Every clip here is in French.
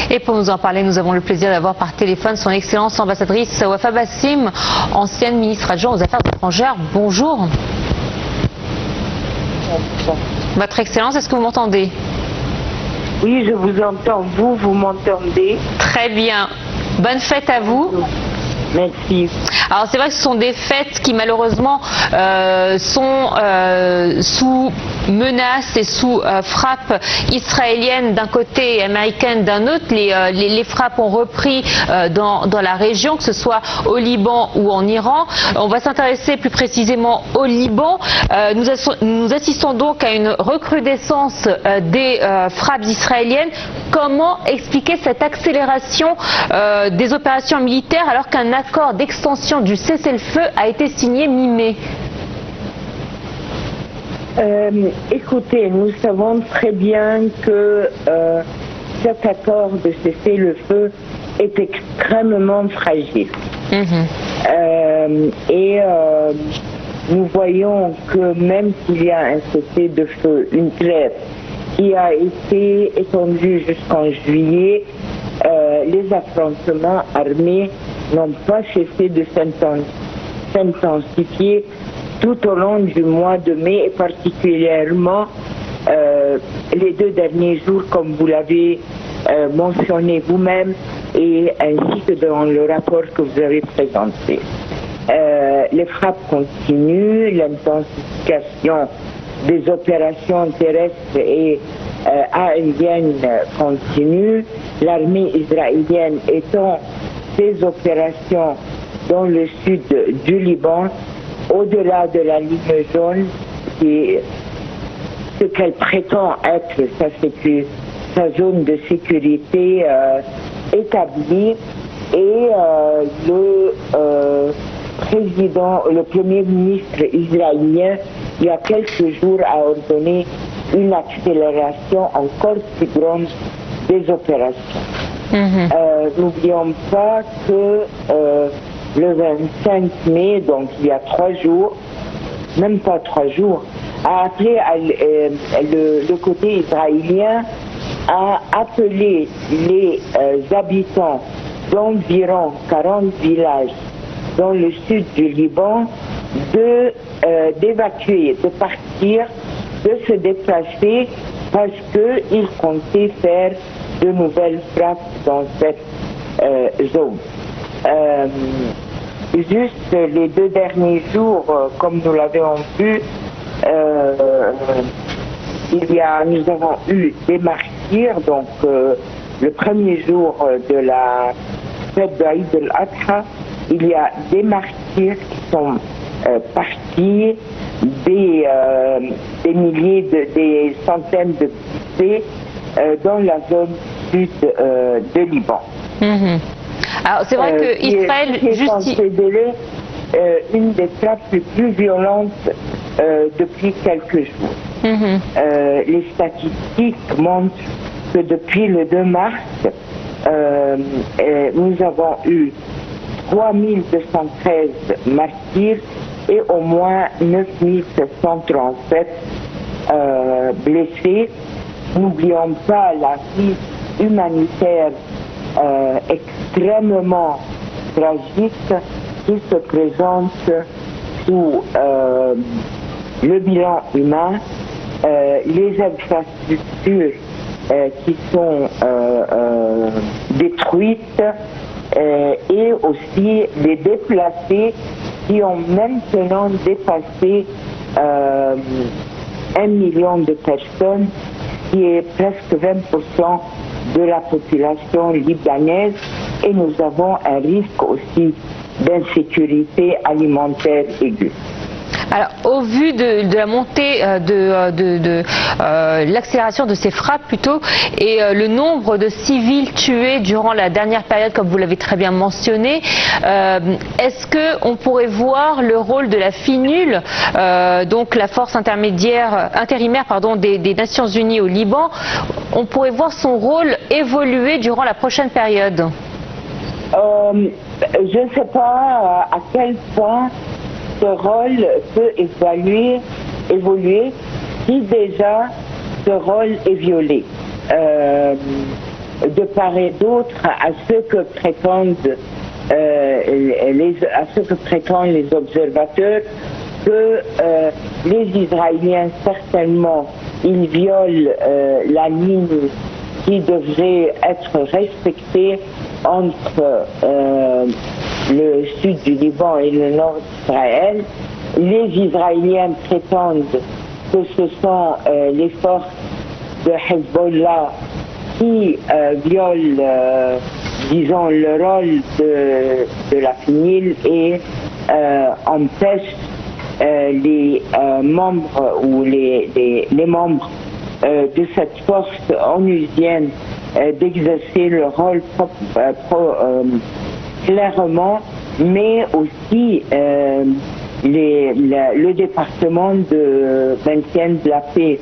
Et pour nous en parler, nous avons le plaisir d'avoir par téléphone son Excellence ambassadrice Wafa Bassim, ancienne ministre adjointe aux Affaires étrangères. Bonjour. Votre Excellence, est-ce que vous m'entendez? Oui, je vous entends. Vous m'entendez? Très bien. Bonne fête à vous. Merci. Alors c'est vrai que ce sont des fêtes qui malheureusement sont sous menace et sous frappe israélienne d'un côté et américaine d'un autre. Les frappes ont repris dans la région, que ce soit au Liban ou en Iran. On va s'intéresser plus précisément au Liban. Nous assistons donc à une recrudescence des frappes israéliennes. Comment expliquer cette accélération des opérations militaires alors qu'un accord d'extension du cessez-le-feu a été signé mi-mai? Écoutez, nous savons très bien que cet accord de cessez-le-feu est extrêmement fragile. Nous voyons que même s'il y a un cessez-le-feu, une trêve qui a été étendue jusqu'en juillet, les affrontements armés n'ont pas cessé de s'intensifier tout au long du mois de mai et particulièrement les 2 derniers jours, comme vous l'avez mentionné vous-même et ainsi que dans le rapport que vous avez présenté. Les frappes continuent, l'intensification des opérations terrestres et aériennes continue. L'armée israélienne étend ses opérations dans le sud du Liban, au-delà de la ligne jaune, ce qu'elle prétend être sa zone de sécurité établie. Et le premier ministre israélien, il y a quelques jours, a ordonné une accélération encore plus grande des opérations. N'oublions pas que le 25 mai, donc il y a 3 jours, même pas 3 jours, a appelé le côté israélien a appelé les habitants d'environ 40 villages dans le sud du Liban d'évacuer, de partir, de se déplacer parce qu'ils comptaient faire de nouvelles frappes dans cette zone. Juste les 2 derniers jours, comme nous l'avons vu, nous avons eu des martyrs. Donc le premier jour de la fête d'Aïd al-Adha, il y a des martyrs qui sont partis, des milliers, des centaines de blessés dans la zone sud de Liban. Alors c'est vrai que Israël considéré une des frappes les plus violentes depuis quelques jours. Les statistiques montrent que depuis le 2 mars, nous avons eu 3213 martyrs et au moins 9737 blessés. N'oublions pas la crise humanitaire extrêmement tragique qui se présente sous le bilan humain, les infrastructures qui sont détruites et aussi les déplacés qui ont maintenant dépassé 1 million de personnes, qui est presque 20% de la population libanaise, et nous avons un risque aussi d'insécurité alimentaire aiguë. Alors, au vu de la montée de l'accélération de ces frappes plutôt, et le nombre de civils tués durant la dernière période, comme vous l'avez très bien mentionné, est-ce qu'on pourrait voir le rôle de la FINUL, donc la force intérimaire des Nations Unies au Liban, on pourrait voir son rôle évoluer durant la prochaine période? Je ne sais pas à quel point ce rôle peut évoluer si déjà ce rôle est violé. de part et d'autre à ce que prétendent les observateurs que les Israéliens, certainement, ils violent la ligne qui devrait être respectée entre le sud du Liban et le nord d'Israël. Les Israéliens prétendent que ce sont les forces de Hezbollah qui violent, disons, le rôle de la FNIL et empêchent les membres ou les membres de cette force onusienne d'exercer le rôle clairement, mais aussi le département de maintien de la paix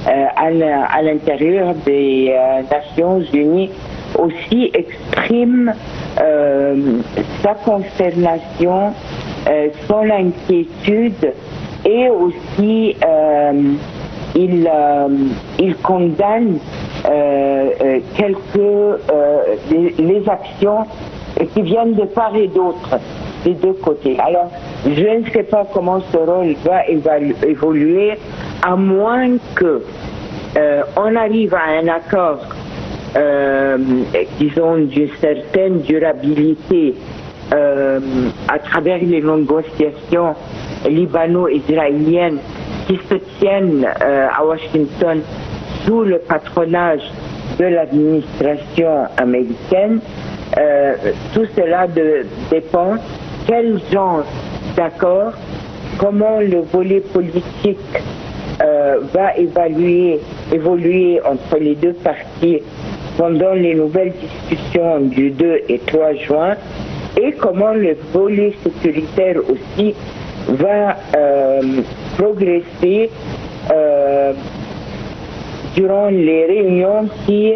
à l'intérieur des Nations Unies aussi exprime sa consternation, son inquiétude, et aussi il condamne les actions qui viennent de part et d'autre, des deux côtés. Alors, je ne sais pas comment ce rôle va évoluer, à moins que on arrive à un accord, disons, d'une certaine durabilité à travers les négociations libano-israéliennes qui se tiennent à Washington sous le patronage de l'administration américaine. Tout cela dépend quel genre d'accord, comment le volet politique va évoluer entre les deux parties pendant les nouvelles discussions du 2 et 3 juin, et comment le volet sécuritaire aussi va progresser durant les réunions qui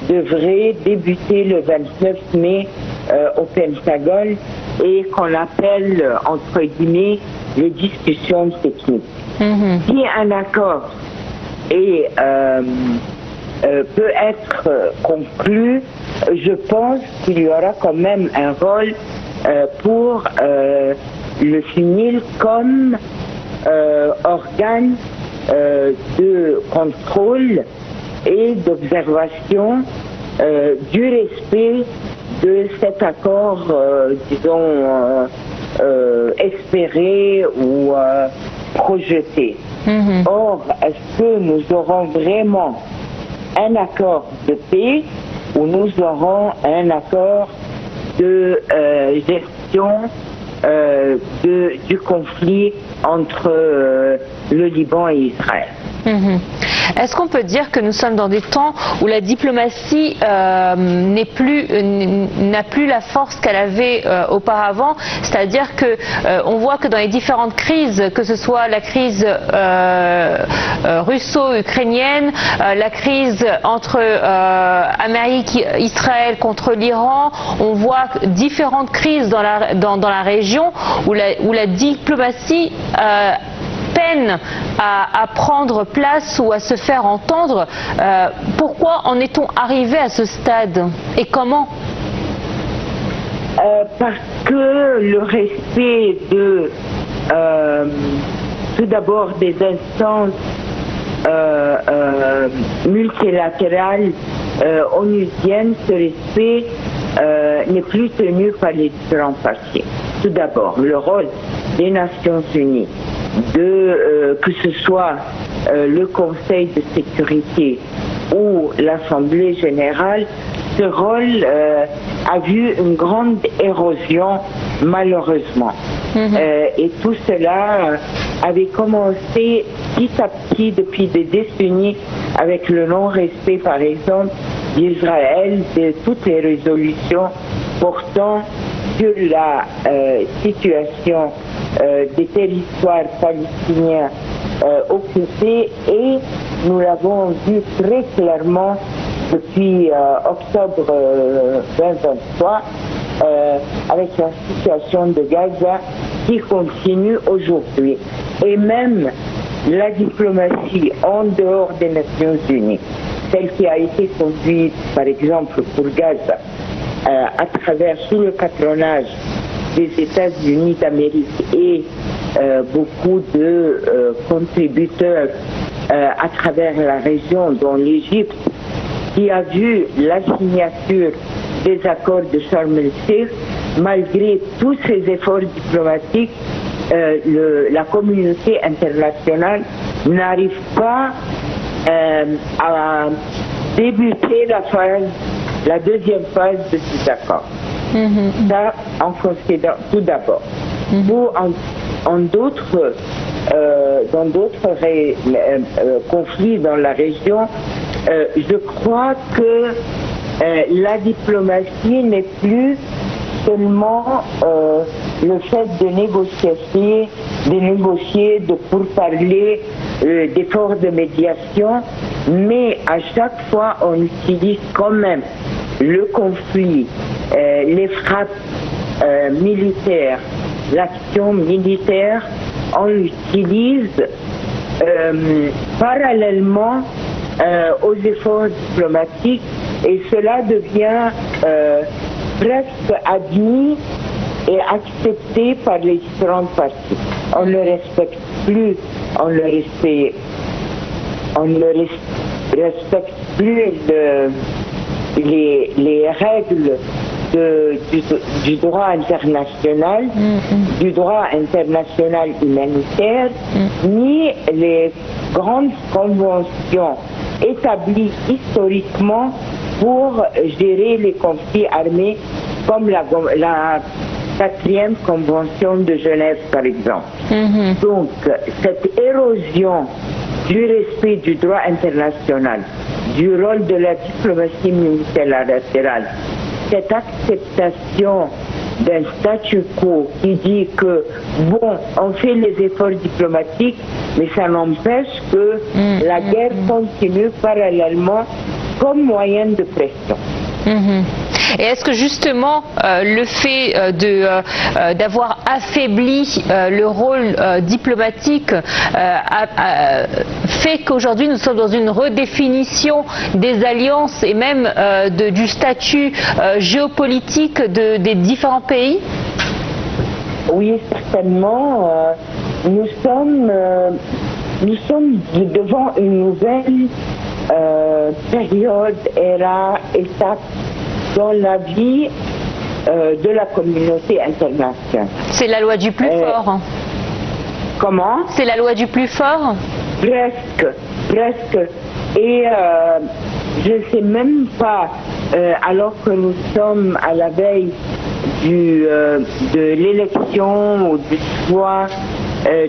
devraient débuter le 29 mai au Pentagone et qu'on appelle, entre guillemets, les discussions techniques. Si un accord peut être conclu, je pense qu'il y aura quand même un rôle pour le FNIL comme organe de contrôle et d'observation du respect de cet accord, disons, espéré ou projeté. Or, est-ce que nous aurons vraiment un accord de paix ou nous aurons un accord de gestion du conflit entre le Liban et Israël? Est-ce qu'on peut dire que nous sommes dans des temps où la diplomatie n'a plus la force qu'elle avait auparavant, c'est-à-dire que on voit que dans les différentes crises, que ce soit la crise russo-ukrainienne, la crise entre Amérique et Israël contre l'Iran, on voit différentes crises dans la région où la diplomatie peine à prendre place ou à se faire entendre. Pourquoi en est-on arrivé à ce stade et comment? Parce que le respect tout d'abord des instances multilatérales onusiennes, ce respect n'est plus tenu par les différents partis. Tout d'abord, le rôle des Nations Unies, que ce soit le Conseil de sécurité ou l'Assemblée générale, ce rôle a vu une grande érosion, malheureusement. Et tout cela avait commencé petit à petit depuis des décennies avec le non-respect, par exemple, d'Israël de toutes les résolutions portant sur la situation des territoires palestiniens occupés, et nous l'avons vu très clairement depuis octobre 2023 avec la situation de Gaza qui continue aujourd'hui. Et même la diplomatie en dehors des Nations Unies celle qui a été conduite, par exemple, pour Gaza, à travers, sous le patronage des États-Unis d'Amérique et beaucoup de contributeurs à travers la région, dont l'Égypte, qui a vu la signature des accords de Sharm el-Sheikh, malgré tous ces efforts diplomatiques, la communauté internationale n'arrive pas à débuter la deuxième phase de ces accords. Ça, en considérant tout d'abord. Dans d'autres conflits dans la région, je crois que la diplomatie n'est plus seulement le fait de négocier, de pourparler, d'efforts de médiation, mais à chaque fois on utilise quand même le conflit, les frappes militaires, l'action militaire, on l'utilise parallèlement aux efforts diplomatiques, et cela devient presque admis et accepté par les différentes parties. On ne respecte plus, les règles du droit international, du droit international humanitaire, ni les grandes conventions établies historiquement pour gérer les conflits armés, comme la 4e convention de Genève, par exemple. Donc, cette érosion du respect du droit international, du rôle de la diplomatie multilatérale, cette acceptation d'un statu quo qui dit que, bon, on fait les efforts diplomatiques, mais ça n'empêche que la guerre continue parallèlement comme moyen de pression. Et est-ce que justement le fait d'avoir affaibli le rôle diplomatique fait qu'aujourd'hui nous sommes dans une redéfinition des alliances et même du statut géopolitique des différents pays? Oui, certainement. Nous sommes devant une nouvelle période, étape dans la vie de la communauté internationale. C'est la loi du plus fort. Comment? C'est la loi du plus fort? Presque. Et je ne sais même pas, alors que nous sommes à la veille de l'élection ou du choix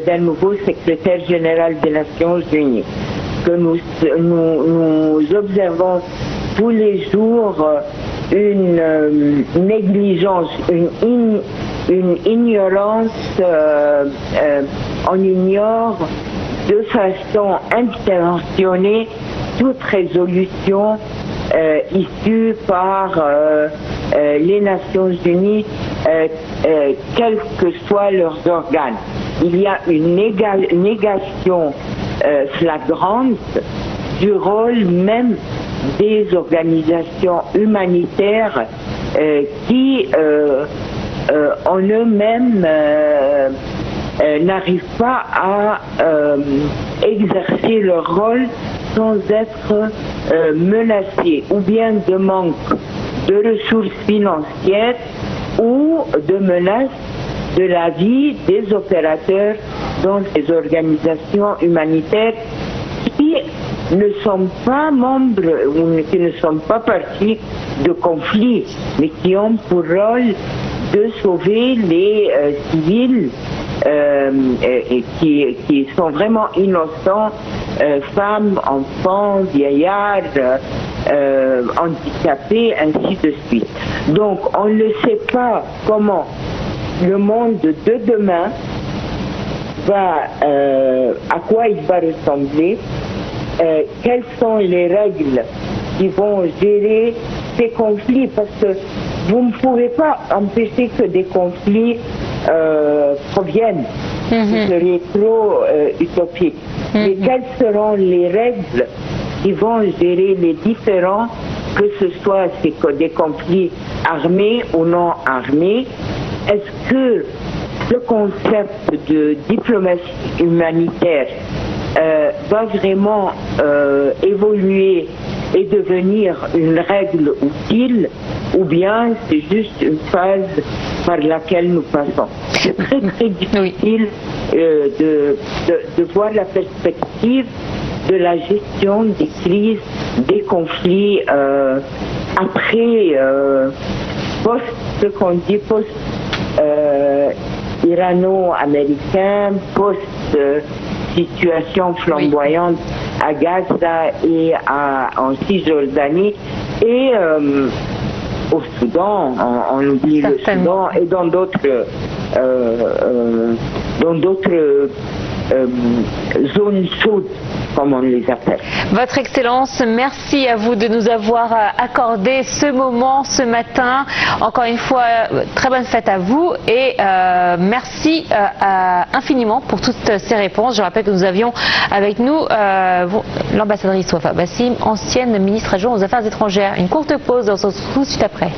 d'un nouveau secrétaire général des Nations Unies, que nous observons tous les jours une négligence, une ignorance, on ignore de façon intentionnée toute résolution issue par les Nations Unies, quels que soient leurs organes. Il y a une négation flagrante du rôle même des organisations humanitaires qui en eux-mêmes n'arrivent pas à exercer leur rôle sans être menacés, ou bien de manque de ressources financières ou de menaces de la vie des opérateurs dans ces organisations humanitaires qui ne sont pas membres ou qui ne sont pas partis de conflits, mais qui ont pour rôle de sauver les civils qui sont vraiment innocents, femmes, enfants, vieillards, handicapés, ainsi de suite. Donc on ne sait pas comment le monde de demain à quoi il va ressembler, quelles sont les règles qui vont gérer ces conflits, parce que vous ne pouvez pas empêcher que des conflits proviennent. Ce serait trop utopique. Mais quelles seront les règles qui vont gérer les différents, que ce soit des conflits armés ou non armés. Est-ce que le concept de diplomatie humanitaire va vraiment évoluer et devenir une règle utile, ou bien c'est juste une phase par laquelle nous passons? C'est très très difficile de voir la perspective de la gestion des crises, des conflits après ce qu'on dit post irano-américain, post situation flamboyante à Gaza et en Cisjordanie et au Soudan, on oublie le Soudan, et dans d'autres zones chaudes, comme on les appelle. Votre Excellence, merci à vous de nous avoir accordé ce moment ce matin. Encore une fois, très bonne fête à vous et merci infiniment pour toutes ces réponses. Je rappelle que nous avions avec nous l'ambassadrice Wafa Bassim, ancienne ministre adjointe aux Affaires étrangères. Une courte pause, on se retrouve tout de suite après.